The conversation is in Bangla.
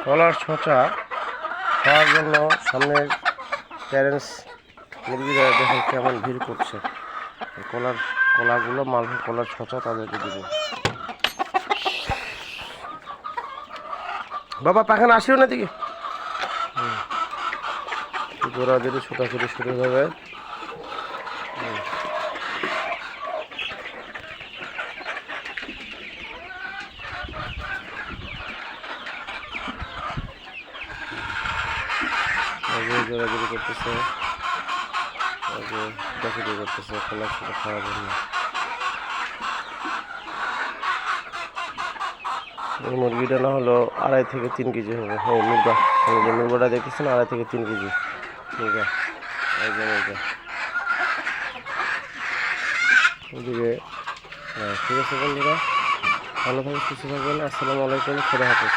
কলার ছচা খাওয়ার জন্য সামনের প্যারেন্টস মুরগিরা দেখেন কেমন ভিড় করছে। কলাগুলো মালভোগ কলার ছচা তাদেরকে দিব। বাবা পাখানা আসিও না দিকে, গোড়া দিলে ছোটাছুটি শুরু হবে। জোরাজুরি করতেছে, ছোটাছুটি করতেছে কলা ছচা খাওয়ার জন্য। এই মুরগিটা না হলো 2.5 থেকে 3 কেজি হবে। হ্যাঁ মুরগাটা দেখতেছেন 2.5 থেকে 3 কেজি মুরগা। এই যে মুরগা ওদিকে। ঠিক আছে বন্ধুরা, ভালো থাকবেন, সুস্থ থাকবেন। আসসালামু আলাইকুম, খোদা হাফেজ।